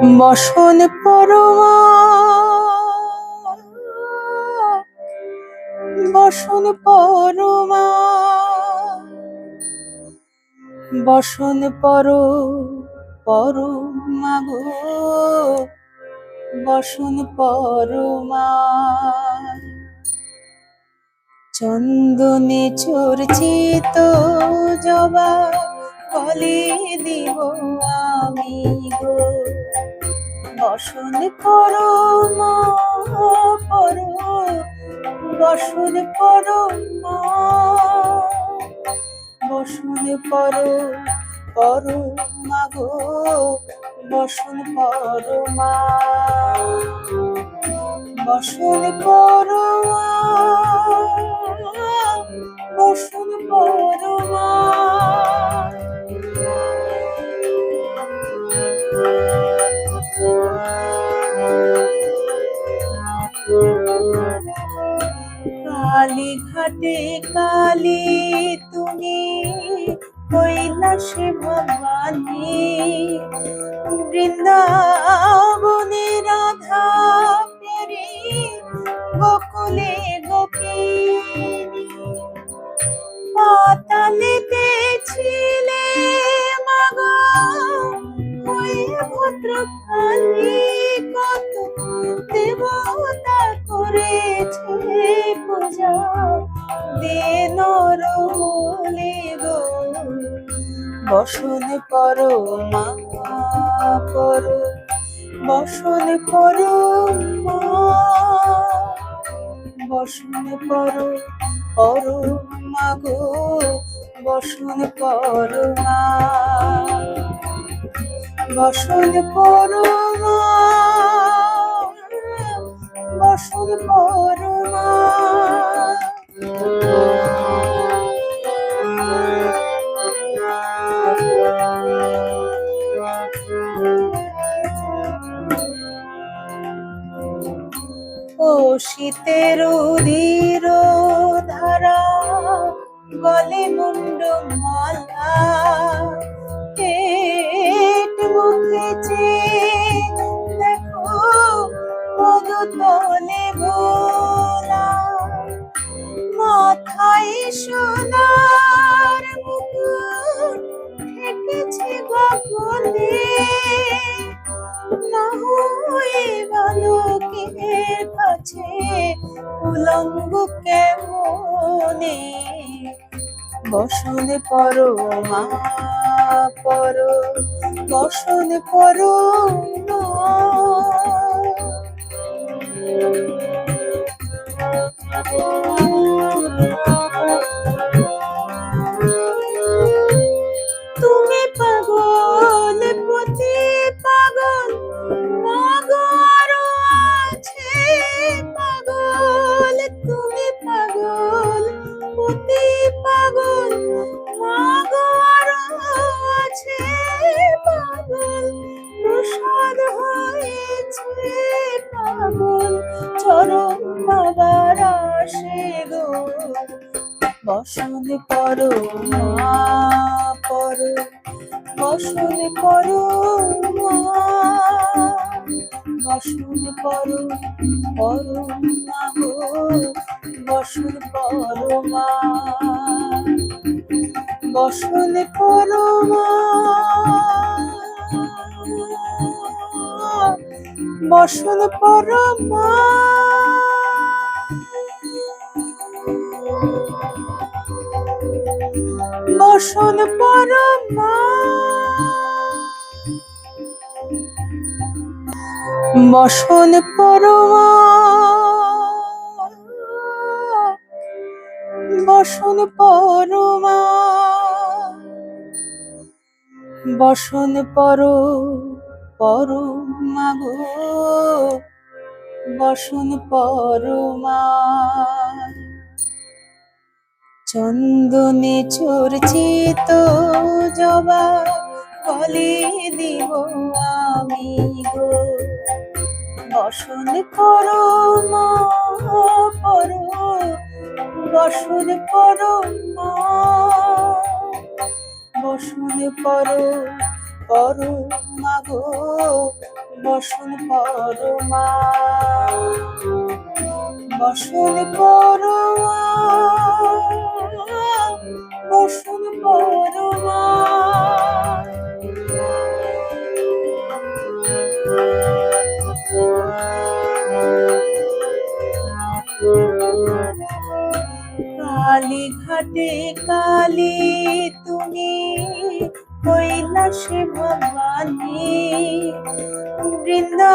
বসন পরমা, বসন পরমা, বসন পরমা গো, বসন পরমা। চন্দনে চর্চিত জবা ফলে দিব আমি গো, বসন পরমা বসন পরমা, বসন পরমা গো, বসন পরমা, বসন পরমা, বসন পরমা। কালী ঘাটে কালী তুমি কৈলাসে ভবানী, বৃন্দাবনে রাধা প্যারে গোকুলে গোপিনী। পাতালেতে ছিলে মাগো হয়ে ভদ্রকালী, কত দেবতা করেছে পূজা দিন রমলে গো, বসন পরমা বসন পরমা, বসন পরমা গো, বসন পরমা, বসন পরমা, বসন পরমা। ও শীতের উদির ধারা গলে মুন্ড মালা, পেট মুখেছে দেখো পদতলে ভোলা, মাথায় সোনার মুকুট ঠেকেছে গগনে, না হয়ে বালকের কাছে উলঙ্গ কেমনে, বসন পরমা বসন পরমা। তুমি পাগল পতি পাগল মাগো, আরো আছে পাগল, তুমি পাগল পতি পাগল মাগো, আরো আছে পাগল, প্রসাদ হয়েছে পাগল চরণ বাবার আসে গো, বসন পরমা বসন পরমা, বসন পরমা গো, বসন পরমা, বসন পরমা, বসন পরমা। বসন পরমা, বসন পরমা, বসন পরমা, বসন পরমা গো, বসন পরমা। চন্দনে চর্চিত জবা ফলে দিব আমি গো, বসন পরমা বসন পরমা, বসন করো মাগো বসন করো মা, বসন করো মা, বসন করো মা। কালী ঘাটে কালী তুমি কৈলাসে ভবানী, বৃন্দা